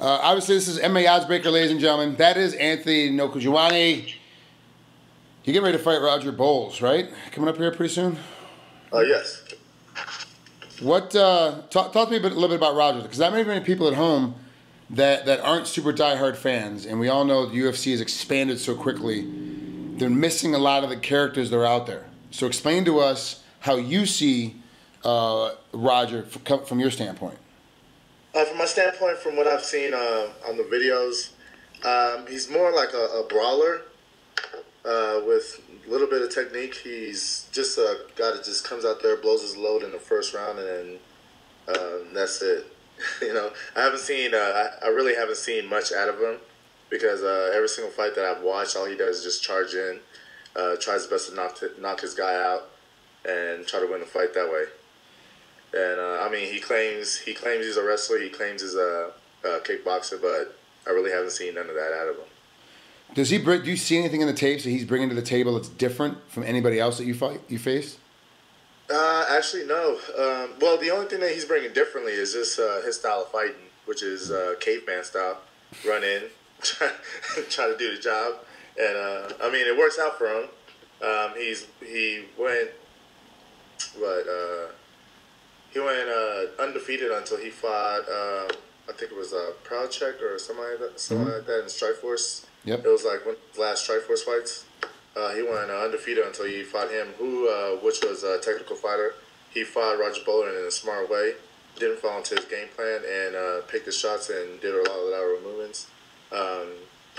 Obviously, this is MMA Oddsbreaker, ladies and gentlemen. That is Anthony Njokuani. You're getting ready to fight Roger Bowles, right? Coming up here pretty soon? Yes. What? Talk to me a little bit about Roger, because not many people at home that aren't super diehard fans, and we all know the UFC has expanded so quickly. They're missing a lot of the characters that are out there. So explain to us how you see Roger from your standpoint. From my standpoint, from what I've seen on the videos, he's more like a brawler with a little bit of technique. He's just a guy that just comes out there, blows his load in the first round, and then that's it. You know, I really haven't seen much out of him because every single fight that I've watched, all he does is just charge in, tries his best to knock his guy out, and try to win the fight that way. And I mean, he claims he's a wrestler. He claims he's a kickboxer, but I really haven't seen none of that out of him. Do you see anything in the tapes that he's bringing to the table that's different from anybody else that you face? Actually, no. Well, the only thing that he's bringing differently is just his style of fighting, which is caveman style. Run in, try to do the job, and I mean, it works out for him. He went undefeated until he fought. I think it was Proud Check or something like that in Strikeforce. Yep. It was like one of his last Strikeforce fights. He went undefeated until he fought him, which was a technical fighter. He fought Roger Bowler in a smart way, didn't fall into his game plan, and picked his shots and did a lot of lateral movements.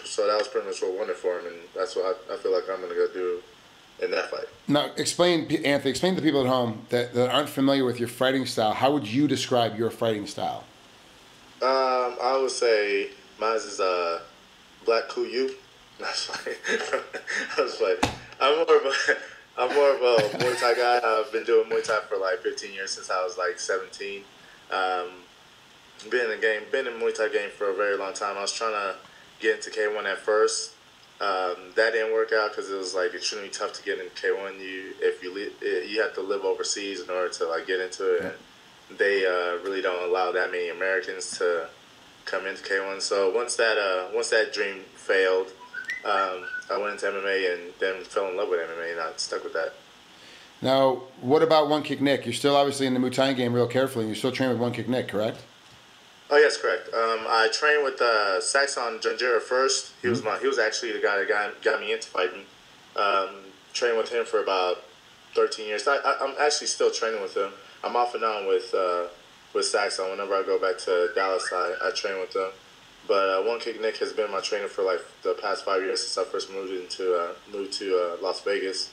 So that was pretty much what won it for him, and that's what I feel like I'm going to go do in that fight. Now, explain to people at home that aren't familiar with your fighting style. How would you describe your fighting style? I would say mine is Black Kuyu. That's funny. That's funny. I'm more of a Muay Thai guy. I've been doing Muay Thai for like 15 years since I was like 17. Been in Muay Thai game for a very long time. I was trying to get into K1 at first. That didn't work out because it was like extremely tough to get into K1. You have to live overseas in order to like get into it. Yeah. And they really don't allow that many Americans to come into K1. So once that dream failed, I went into MMA and then fell in love with MMA, and I stuck with that. Now, what about One Kick Nick? You're still obviously in the Muay Thai game real carefully, and you're still training with One Kick Nick, correct? Oh yes, correct. I trained with Saxon Janjira first. He was actually the guy that got me into fighting. Trained with him for about 13 years. I'm actually still training with him. I'm off and on with Saxon. Whenever I go back to Dallas, I train with him. But One Kick Nick has been my trainer for like the past 5 years since I first moved to Las Vegas,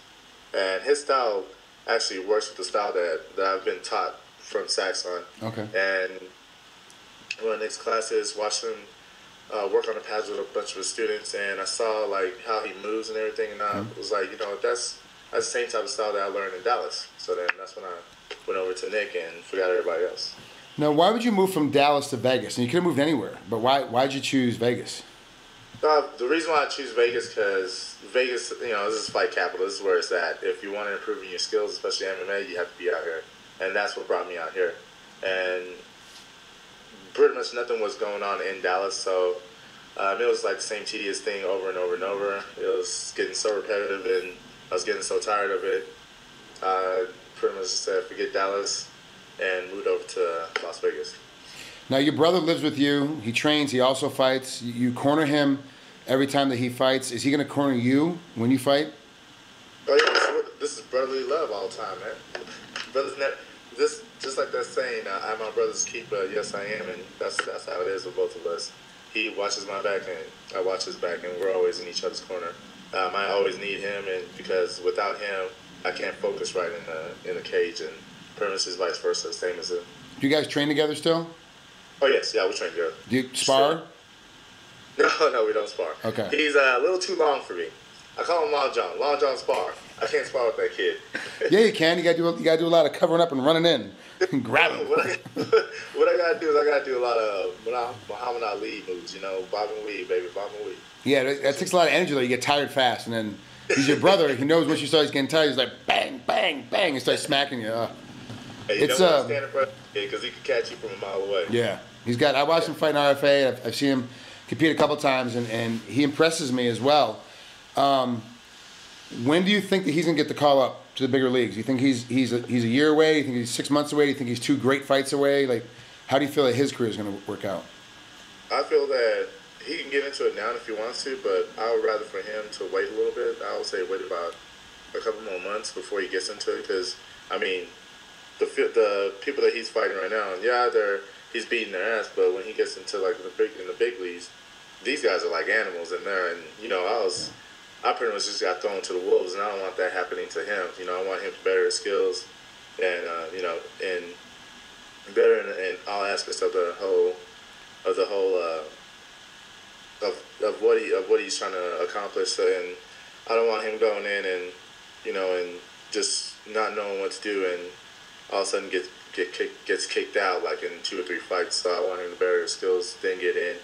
and his style actually works with the style that I've been taught from Saxon. Okay. And one Nick's classes, watched him work on the pads with a bunch of his students, and I saw like how he moves and everything, and I was like, that's the same type of style that I learned in Dallas. So then that's when I went over to Nick and forgot everybody else. Now, why would you move from Dallas to Vegas? And you could have moved anywhere, but why'd you choose Vegas? The reason why I choose Vegas because Vegas, this is fight capital. This is where it's at. If you want to improve in your skills, especially MMA, you have to be out here, and that's what brought me out here. And pretty much nothing was going on in Dallas, so it was like the same tedious thing over and over and over. It was getting so repetitive, and I was getting so tired of it. Pretty much just said, forget Dallas, and moved over to Las Vegas. Now, your brother lives with you. He trains. He also fights. You corner him every time that he fights. Is he going to corner you when you fight? Oh, yeah. This is brotherly love all the time, man. Brothers never... Just like that saying, I'm my brother's keeper, yes I am, and that's how it is with both of us. He watches my back, and I watch his back, and we're always in each other's corner. I always need him, and because without him, I can't focus right in the cage, and pretty much is vice versa, same as him. Do you guys train together still? Oh yes, yeah, we train together. Do you spar? No, we don't spar. Okay. He's a little too long for me. I call him Long John. Long John spar. I can't spar with that kid. Yeah, you can. You gotta do a lot of covering up and running in and grabbing. What I gotta do is I gotta do a lot of Muhammad Ali moves. Bob and weave, baby, bob and weave. Yeah, that takes a lot of energy though. You get tired fast, and then he's your brother. He knows once you start getting tired, he's like bang, bang, bang, and starts smacking you. Hey, you don't want to stand in front of him because he can catch you from a mile away. Yeah. I watched him fight in RFA. I've seen him compete a couple times, and he impresses me as well. When do you think that he's gonna get the call up to the bigger leagues? You think he's a year away? You think he's 6 months away? You think he's 2 great fights away? Like, how do you feel that his career is gonna work out? I feel that he can get into it now if he wants to, but I would rather for him to wait a little bit. I would say wait about a couple more months before he gets into it, because I mean, the people that he's fighting right now, he's beating their ass, but when he gets into like in the big leagues, these guys are like animals in there, and I pretty much just got thrown to the wolves, and I don't want that happening to him. I want him to better his skills, and and better in all aspects of the whole of what he's trying to accomplish. And I don't want him going in and and just not knowing what to do, and all of a sudden gets kicked out like in 2 or 3 fights. So I want him to better his skills, then get in,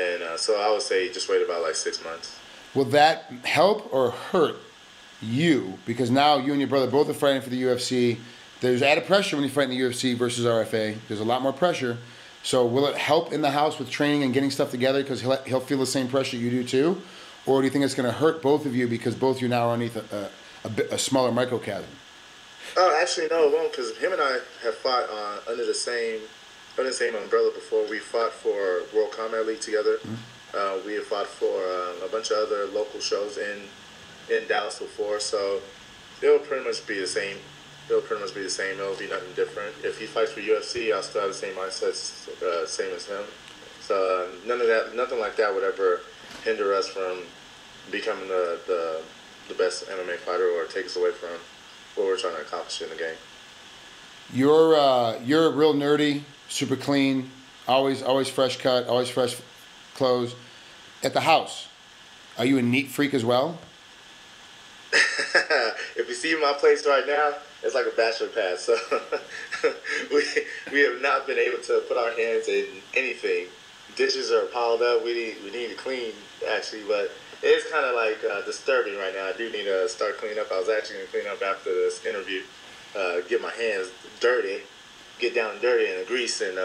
and so I would say just wait about like 6 months. Will that help or hurt you? Because now you and your brother both are fighting for the UFC. There's added pressure when you fight in the UFC versus RFA. There's a lot more pressure. So will it help in the house with training and getting stuff together because he'll feel the same pressure you do too? Or do you think it's going to hurt both of you because both of you now are underneath a smaller microcosm? Oh, actually, no, it won't, because him and I have fought under the same umbrella before. We fought for World Combat League together. Mm-hmm. We have fought for a bunch of other local shows in Dallas before, so it'll pretty much be the same. It'll be nothing different. If he fights for UFC, I'll still have the same mindset, same as him. So nothing like that would ever hinder us from becoming the best MMA fighter or take us away from what we're trying to accomplish in the game. You're real nerdy, super clean, always fresh cut, always fresh clothes. At the house, are you a neat freak as well? If you see my place right now, it's like a bachelor pad. So we have not been able to put our hands in anything. Dishes are piled up. We need to clean, actually, but it's kind of like disturbing right now. I do need to start cleaning up. I was actually going to clean up after this interview, get my hands dirty, get down dirty in the grease and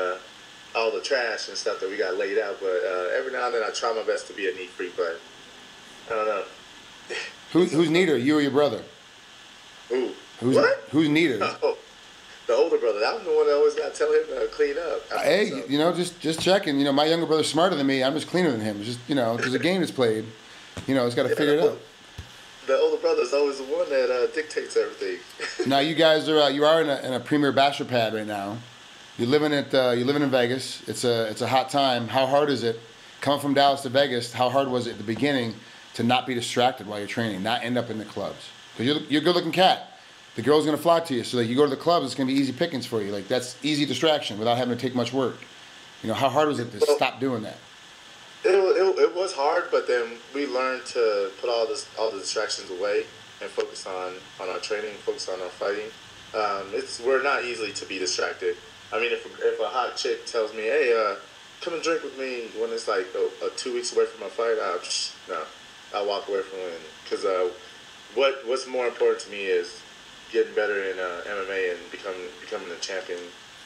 all the trash and stuff that we got laid out. But every now and then I try my best to be a neat freak, but I don't know. Who's neater, you or your brother? Ooh. Who's neater? Oh, the older brother. I'm the one that always got to tell him to clean up. Hey, just checking. My younger brother's smarter than me. I'm just cleaner than him. It's just, there's a game that's played. He's got to figure it out. The older brother's always the one that dictates everything. Now you guys are in a premier bachelor pad right now. You're living in Vegas. It's a hot time. How hard is it coming from Dallas to Vegas? How hard was it at the beginning to not be distracted while you're training, not end up in the clubs? Because you're a good-looking cat. The girl's gonna flock to you. So you go to the clubs, it's gonna be easy pickings for you. Like that's easy distraction without having to take much work. How hard was it to stop doing that? It was hard, but then we learned to put all the distractions away and focus on our training, focus on our fighting. We're not easily to be distracted. I mean, if a hot chick tells me, "Hey, come and drink with me," when it's like 2 weeks away from my fight, I walk away from it, because what's more important to me is getting better in MMA and becoming a champion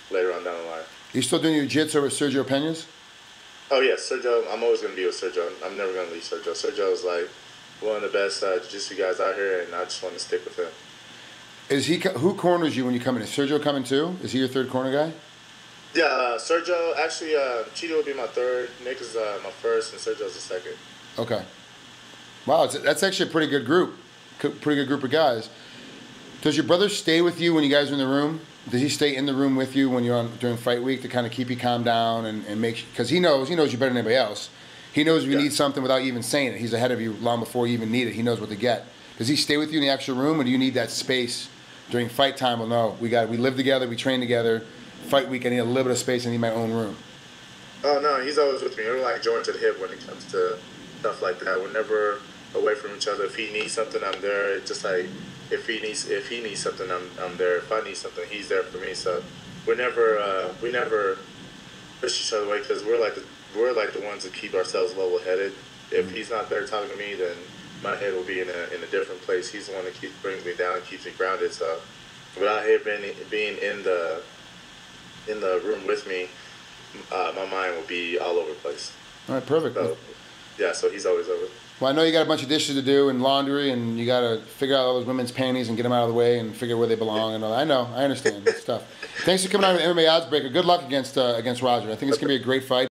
later on down the line. You still doing your jiu-jitsu with Sergio Peñas? Oh yes, Sergio. I'm always going to be with Sergio. I'm never going to leave Sergio. Sergio is like one of the best jiu-jitsu guys out here, and I just want to stick with him. Who corners you when you come in? Is Sergio coming too? Is he your third corner guy? Yeah, Sergio. Actually, Cheeto would be my third. Nick is my first, and Sergio's the second. Okay. Wow, that's actually a pretty good group. Pretty good group of guys. Does your brother stay with you when you guys are in the room? Does he stay in the room with you when you're during fight week to kind of keep you calm down and make, because he knows you better than anybody else. He knows if you need something without you even saying it. He's ahead of you long before you even need it. He knows what to get. Does he stay with you in the actual room, or do you need that space during fight time? Well, no, we live together, we train together. Fight week, I need a little bit of space. I need my own room. Oh no, he's always with me. We're like joined to the hip when it comes to stuff like that. We're never away from each other. If he needs something, I'm there. It's just like if he needs something, I'm there. If I need something, he's there for me. So we never push each other away, because we're like the ones that keep ourselves level headed. If he's not there talking to me, then my head will be in a different place. He's the one that brings me down and keeps me grounded. So without him being in the room with me, my mind will be all over the place. All right, perfect. So, yeah, so he's always over. Well, I know you got a bunch of dishes to do and laundry, and you got to figure out all those women's panties and get them out of the way and figure where they belong and all that. I know, I understand. It's tough. Thanks for coming on with MMA Odds Breaker. Good luck against Roger. I think it's going to be a great fight.